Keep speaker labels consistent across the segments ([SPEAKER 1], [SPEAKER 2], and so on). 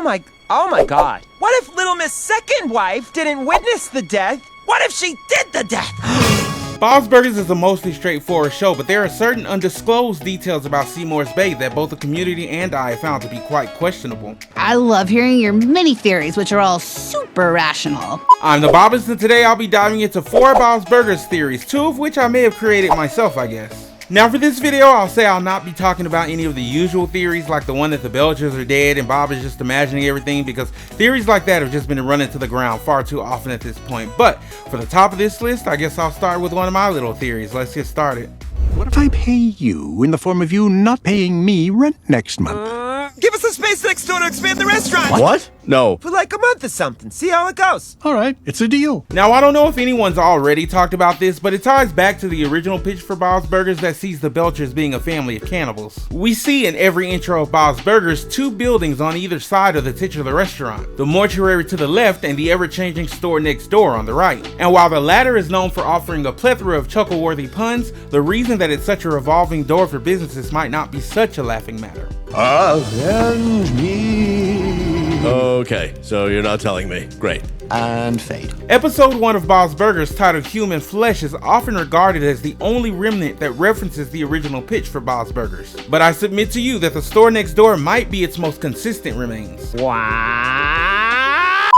[SPEAKER 1] oh my God. What if Little Miss' second wife didn't witness the death? What if she did the death?
[SPEAKER 2] Bob's Burgers is a mostly straightforward show, but there are certain undisclosed details about Seymour's Bay that both the community and I found to be quite questionable.
[SPEAKER 3] I love hearing your mini theories, which are all super rational.
[SPEAKER 2] I'm the Bobbins, and today I'll be diving into 4 Bob's Burgers theories, 2 of which I may have created myself, I guess. Now for this video, I'll say I'll not be talking about any of the usual theories like the one that the Belchers are dead and Bob is just imagining everything, because theories like that have just been running to the ground far too often at this point. But for the top of this list, I guess I'll start with one of my little theories. Let's get started.
[SPEAKER 4] What if I pay you in the form of you not paying me rent next month?
[SPEAKER 1] Give us a space next door to expand the restaurant.
[SPEAKER 4] What? No.
[SPEAKER 1] For like a month or something. See how it goes.
[SPEAKER 4] All right, it's a deal.
[SPEAKER 2] Now, I don't know if anyone's already talked about this, but it ties back to the original pitch for Bob's Burgers that sees the Belchers being a family of cannibals. We see in every intro of Bob's Burgers 2 buildings on either side of the titular restaurant, the mortuary to the left and the ever-changing store next door on the right. And while the latter is known for offering a plethora of chuckle-worthy puns, the reason that it's such a revolving door for businesses might not be such a laughing matter.
[SPEAKER 4] Avenge me.
[SPEAKER 5] Okay, so you're not telling me. Great.
[SPEAKER 4] And fade.
[SPEAKER 2] Episode 1 of Bob's Burgers, titled Human Flesh, is often regarded as the only remnant that references the original pitch for Bob's Burgers. But I submit to you that the store next door might be its most consistent remains.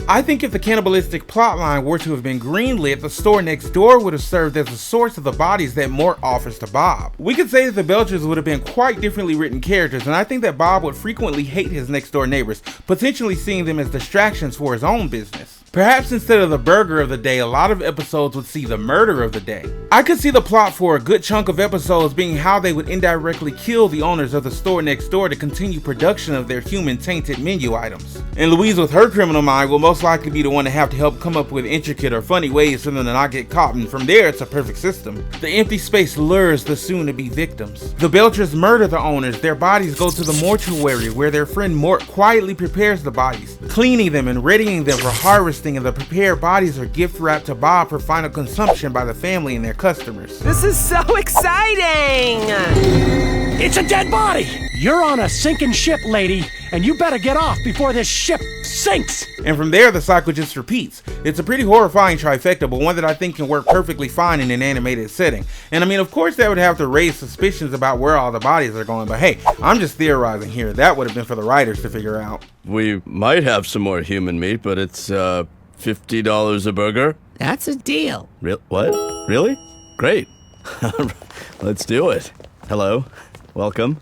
[SPEAKER 2] I think if the cannibalistic plotline were to have been greenlit, the store next door would have served as a source of the bodies that Mort offers to Bob. We could say that the Belchers would have been quite differently written characters, and I think that Bob would frequently hate his next door neighbors, potentially seeing them as distractions for his own business. Perhaps instead of the burger of the day, a lot of episodes would see the murder of the day. I could see the plot for a good chunk of episodes being how they would indirectly kill the owners of the store next door to continue production of their human-tainted menu items. And Louise, with her criminal mind, will most likely be the one to have to help come up with intricate or funny ways for them to not get caught, and from there it's a perfect system. The empty space lures the soon-to-be victims. The Belchers murder the owners, their bodies go to the mortuary where their friend Mort quietly prepares the bodies, cleaning them and readying them for harvesting, and the prepared bodies are gift wrapped to Bob for final consumption by the family and their customers.
[SPEAKER 1] This is so exciting!
[SPEAKER 6] It's a dead body! You're on a sinking ship, lady, and you better get off before this ship sinks!
[SPEAKER 2] And from there, the cycle just repeats. It's a pretty horrifying trifecta, but one that I think can work perfectly fine in an animated setting. And I mean, of course that would have to raise suspicions about where all the bodies are going, but hey, I'm just theorizing here. That would have been for the writers to figure out.
[SPEAKER 5] We might have some more human meat, but it's, $50 a burger?
[SPEAKER 7] That's a deal.
[SPEAKER 5] What? Really? Great. Let's do it. Hello. Welcome.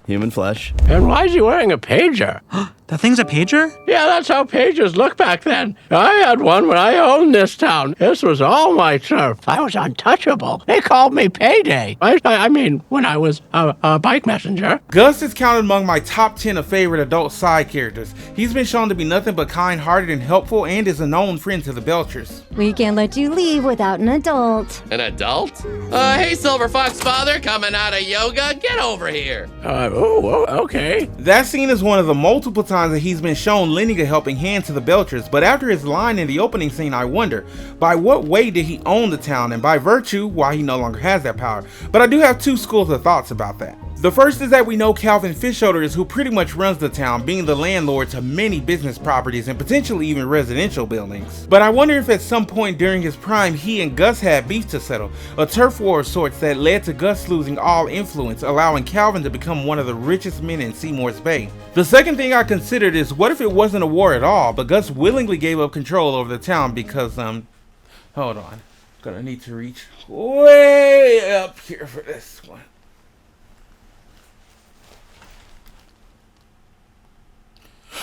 [SPEAKER 5] Human flesh.
[SPEAKER 6] And why is he wearing a pager?
[SPEAKER 8] That thing's a pager?
[SPEAKER 6] Yeah, that's how pagers looked back then. I had one when I owned this town. This was all my turf. I was untouchable. They called me Payday. I mean, when I was a bike messenger.
[SPEAKER 2] Gus is counted among my top 10 of favorite adult side characters. He's been shown to be nothing but kind-hearted and helpful, and is a known friend to the Belchers.
[SPEAKER 9] We can't let you leave without an adult.
[SPEAKER 7] An adult? Hey, Silver Fox father, coming out of yoga. Get over here.
[SPEAKER 6] Okay.
[SPEAKER 2] That scene is one of the multiple times that he's been shown lending a helping hand to the Belchers, but after his line in the opening scene, I wonder, by what way did he own the town, and by virtue, why he no longer has that power? But I do have 2 schools of thoughts about that. The first is that we know Calvin Fishoder is who pretty much runs the town, being the landlord to many business properties and potentially even residential buildings. But I wonder if at some point during his prime he and Gus had beef to settle, a turf war of sorts that led to Gus losing all influence, allowing Calvin to become one of the richest men in Seymour's Bay. The second thing I considered is, what if it wasn't a war at all, but Gus willingly gave up control over the town because, hold on, gonna need to reach way up here for this one.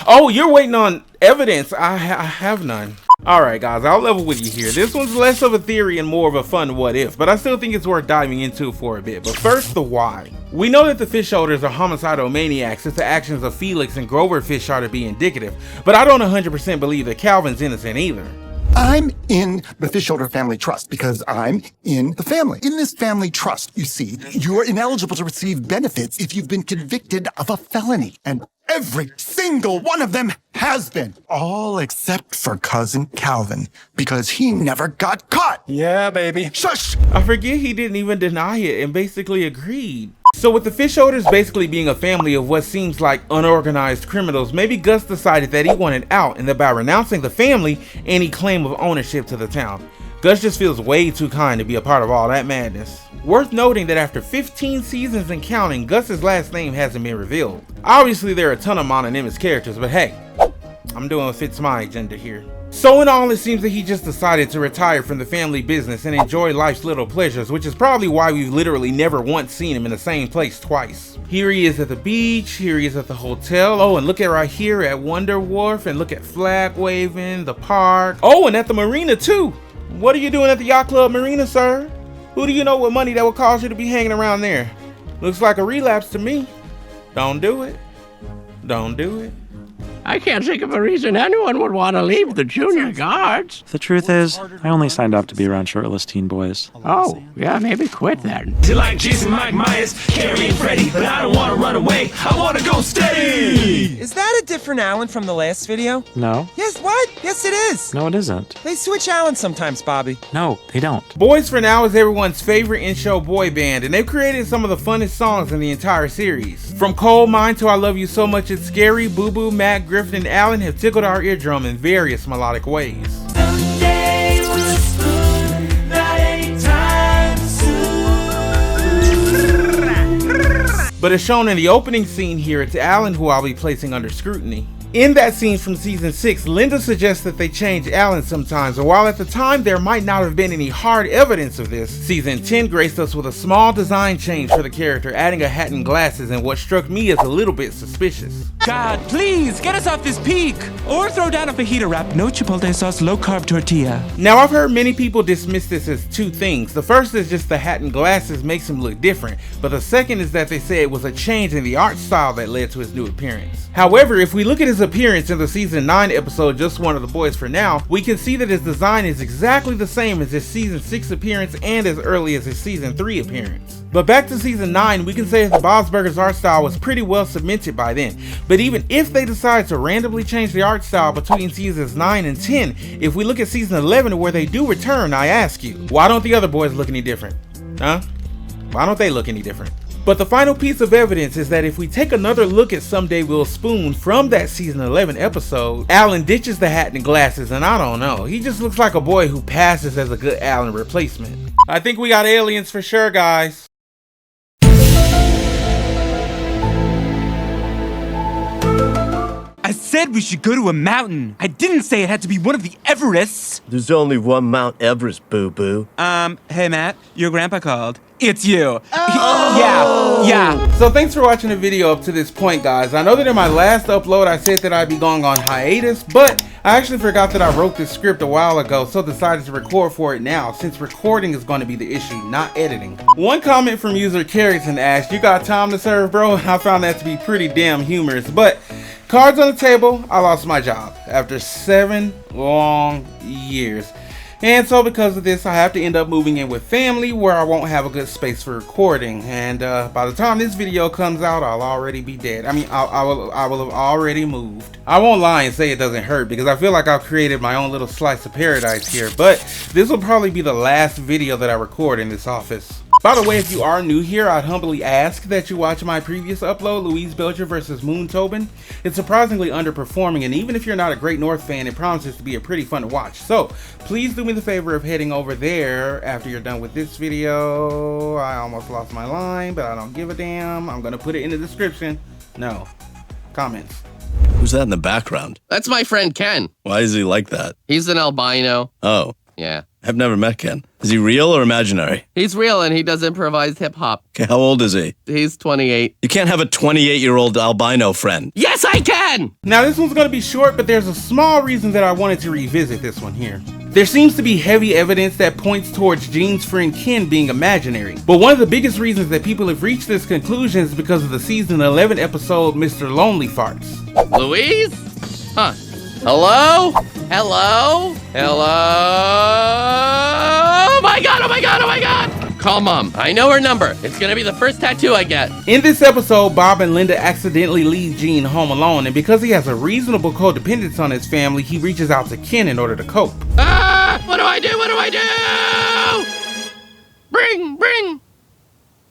[SPEAKER 2] Oh, you're waiting on evidence. I have none. Alright guys, I'll level with you here. This one's less of a theory and more of a fun what if, but I still think it's worth diving into for a bit. But first, the why. We know that the Fishoders are homicidal maniacs since the actions of Felix and Grover Fish are to be indicative, but I don't 100% believe that Calvin's innocent either.
[SPEAKER 4] I'm in the Fishoder family trust because I'm in the family. In this family trust, you see, you're ineligible to receive benefits if you've been convicted of a felony. And every single one of them has been. All except for Cousin Calvin, because he never got caught.
[SPEAKER 6] Yeah, baby.
[SPEAKER 4] Shush!
[SPEAKER 2] I forget he didn't even deny it and basically agreed. So with the fish holders basically being a family of what seems like unorganized criminals, maybe Gus decided that he wanted out and that by renouncing the family, any claim of ownership to the town. Gus just feels way too kind to be a part of all that madness. Worth noting that after 15 seasons and counting, Gus's last name hasn't been revealed. Obviously there are a ton of mononymous characters, but hey, I'm doing what fits my agenda here. So in all, it seems that he just decided to retire from the family business and enjoy life's little pleasures, which is probably why we've literally never once seen him in the same place twice. Here he is at the beach, here he is at the hotel, oh, and look at right here at Wonder Wharf, and look at flag waving, the park, oh, and at the marina too. What are you doing at the yacht club marina, sir? Who do you know with money that would cause you to be hanging around there? Looks like a relapse to me. Don't do it. Don't do it.
[SPEAKER 6] I can't think of a reason anyone would want to leave the junior guards.
[SPEAKER 8] The truth is, I only signed up to be around shirtless teen boys.
[SPEAKER 6] Oh, yeah, maybe quit then.
[SPEAKER 10] Like Jason, Mike Myers, Carrie and Freddy, but I don't want to run away. I want to go steady.
[SPEAKER 1] Is that a different Alan from the last video?
[SPEAKER 8] No.
[SPEAKER 1] Yes, what? Yes, it is.
[SPEAKER 8] No, it isn't.
[SPEAKER 1] They switch Alan sometimes, Bobby.
[SPEAKER 8] No, they don't.
[SPEAKER 2] Boys for Now is everyone's favorite in-show boy band, and they've created some of the funnest songs in the entire series. From Coal Mine to I Love You So Much It's Scary, Boo Boo, Matt, Griffin, and Alan have tickled our eardrum in various melodic ways.
[SPEAKER 10] Someday we'll spoon, not anytime soon.
[SPEAKER 2] But as shown in the opening scene here, it's Alan who I'll be placing under scrutiny. In that scene from season 6, Linda suggests that they change Alan sometimes, and while at the time there might not have been any hard evidence of this, season 10 graced us with a small design change for the character, adding a hat and glasses in what struck me as a little bit suspicious.
[SPEAKER 11] God, please, get us off this peak! Or throw down a fajita wrap, no chipotle sauce, low-carb tortilla.
[SPEAKER 2] Now I've heard many people dismiss this as two things. The first is just the hat and glasses makes him look different, but the second is that they say it was a change in the art style that led to his new appearance. However, if we look at his appearance in the season 9 episode Just One of the Boys for Now, we can see that his design is exactly the same as his season 6 appearance and as early as his season 3 appearance. But back to season 9, we can say that Bob's Burgers art style was pretty well cemented by then. But even if they decide to randomly change the art style between seasons 9 and 10, if we look at season 11 where they do return, I ask you, why don't the other boys look any different? Huh? Why don't they look any different? But the final piece of evidence is that if we take another look at Someday We'll Spoon from that season 11 episode, Alan ditches the hat and glasses, and I don't know, he just looks like a boy who passes as a good Alan replacement. I think we got aliens for sure, guys.
[SPEAKER 11] I said we should go to a mountain. I didn't say it had to be one of the Everests.
[SPEAKER 5] There's only one Mount Everest, boo-boo.
[SPEAKER 11] Hey Matt, your grandpa called. It's you. Yeah.
[SPEAKER 2] So thanks for watching the video up to this point, guys. I know that in my last upload I said that I'd be going on hiatus, but I actually forgot that I wrote this script a while ago, so decided to record for it now, since recording is going to be the issue, not editing. One comment from user Carrington asked, "You got time to serve, bro?" I found that to be pretty damn humorous, but cards on the table, I lost my job after 7 long years. And so because of this, I have to end up moving in with family where I won't have a good space for recording. And by the time this video comes out, I'll already be dead. I mean, I will have already moved. I won't lie and say it doesn't hurt because I feel like I've created my own little slice of paradise here. But this will probably be the last video that I record in this office. By the way, if you are new here, I'd humbly ask that you watch my previous upload, Louise Belcher vs. Moon Tobin. It's surprisingly underperforming, and even if you're not a Great North fan, it promises to be a pretty fun to watch. So please do me the favor of heading over there after you're done with this video. I almost lost my line, but I don't give a damn. I'm gonna put it in the description. No. Comments.
[SPEAKER 5] Who's that in the background?
[SPEAKER 7] That's my friend Ken.
[SPEAKER 5] Why is he like that?
[SPEAKER 7] He's an albino.
[SPEAKER 5] Oh.
[SPEAKER 7] Yeah.
[SPEAKER 5] I've never met Ken. Is he real or imaginary?
[SPEAKER 7] He's real and he does improvised hip hop.
[SPEAKER 5] Okay, how old is he?
[SPEAKER 7] He's 28.
[SPEAKER 5] You can't have a 28-year-old albino friend.
[SPEAKER 7] Yes, I can!
[SPEAKER 2] Now this one's gonna be short, but there's a small reason that I wanted to revisit this one here. There seems to be heavy evidence that points towards Gene's friend Ken being imaginary. But one of the biggest reasons that people have reached this conclusion is because of the season 11 episode, Mr. Lonely Farts.
[SPEAKER 7] Louise? Huh. Hello? Hello? Hello? Oh my god, oh my god, oh my god! Call Mom. I know her number. It's gonna be the first tattoo I get.
[SPEAKER 2] In this episode, Bob and Linda accidentally leave Gene home alone, and because he has a reasonable codependence on his family, he reaches out to Ken in order to cope.
[SPEAKER 7] Ah! What do I do? What do I do? Bring!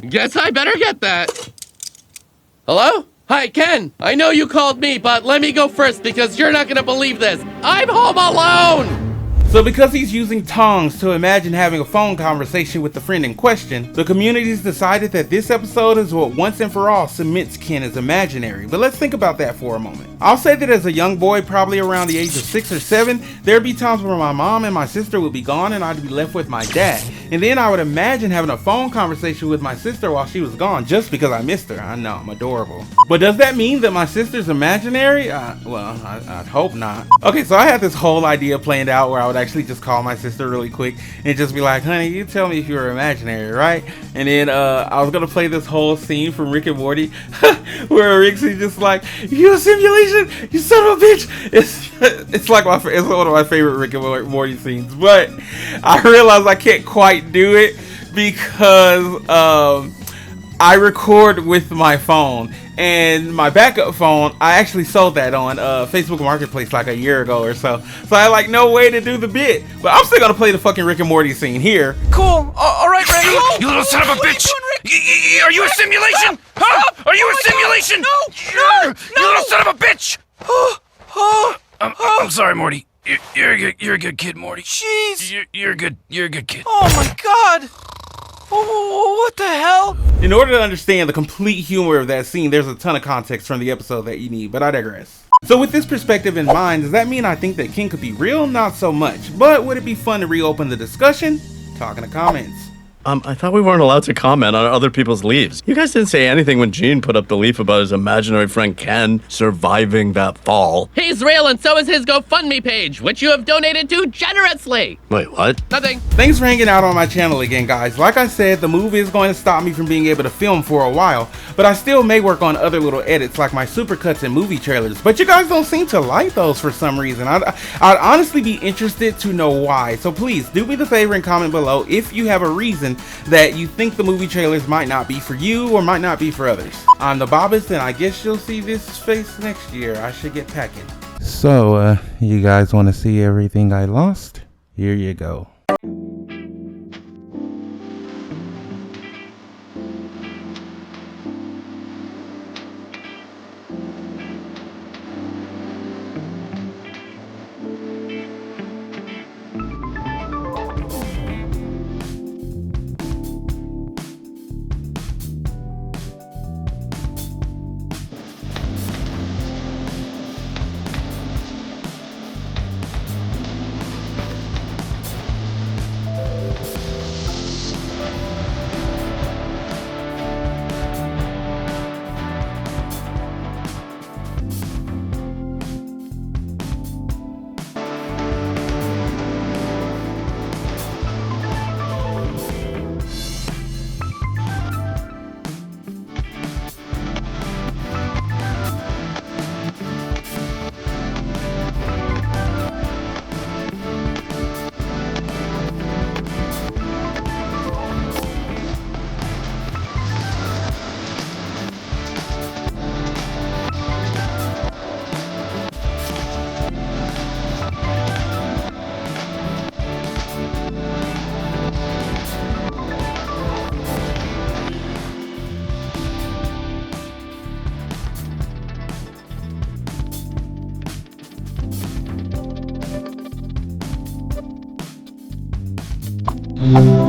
[SPEAKER 7] Guess I better get that. Hello? Hi, Ken. I know you called me, but let me go first because you're not gonna believe this. I'm home alone!
[SPEAKER 2] So because he's using tongues to imagine having a phone conversation with the friend in question, the community's decided that this episode is what once and for all cements Ken as imaginary. But let's think about that for a moment. I'll say that as a young boy, probably around the age of 6 or 7, there'd be times where my mom and my sister would be gone and I'd be left with my dad. And then I would imagine having a phone conversation with my sister while she was gone just because I missed her. I know, I'm adorable. But does that mean that my sister's imaginary? Well, I'd hope not. Okay, so I had this whole idea planned out where I would actually just call my sister really quick and just be like, honey, you tell me if you're imaginary, right? And then I was gonna play this whole scene from Rick and Morty where Rick's just like, you a simulation, you son of a bitch. It's like it's one of my favorite Rick and Morty scenes, but I realized I can't quite do it because I record with my phone, and my backup phone, I actually sold that on Facebook Marketplace like a year ago or so. So I had like no way to do the bit, but I'm still gonna play the fucking Rick and Morty scene here.
[SPEAKER 1] Cool. All right, Randy.
[SPEAKER 10] You little son of a bitch! Are you a simulation? Huh? Are you a simulation?
[SPEAKER 1] No!
[SPEAKER 10] You little son of a bitch! I'm sorry, Morty. You're a good kid, Morty.
[SPEAKER 1] Jeez.
[SPEAKER 10] You're a good kid.
[SPEAKER 1] Oh my God. Oh, what the hell?
[SPEAKER 2] In order to understand the complete humor of that scene, there's a ton of context from the episode that you need, but I digress. So with this perspective in mind, does that mean I think that Ken could be real? Not so much. But would it be fun to reopen the discussion? Talk in the comments.
[SPEAKER 5] I thought we weren't allowed to comment on other people's leaves. You guys didn't say anything when Gene put up the leaf about his imaginary friend Ken surviving that fall.
[SPEAKER 7] He's real, and so is his GoFundMe page, which you have donated to generously.
[SPEAKER 5] Wait, what?
[SPEAKER 7] Nothing.
[SPEAKER 2] Thanks for hanging out on my channel again, guys. Like I said, the move is going to stop me from being able to film for a while, but I still may work on other little edits like my supercuts and movie trailers, but you guys don't seem to like those for some reason. I'd honestly be interested to know why, so please do me the favor and comment below if you have a reason that you think the movie trailers might not be for you or might not be for others. I'm the Bobbist, and I guess you'll see this face next year. I should get packing. So, you guys want to see everything I lost? Here you go.
[SPEAKER 12] Mm-hmm.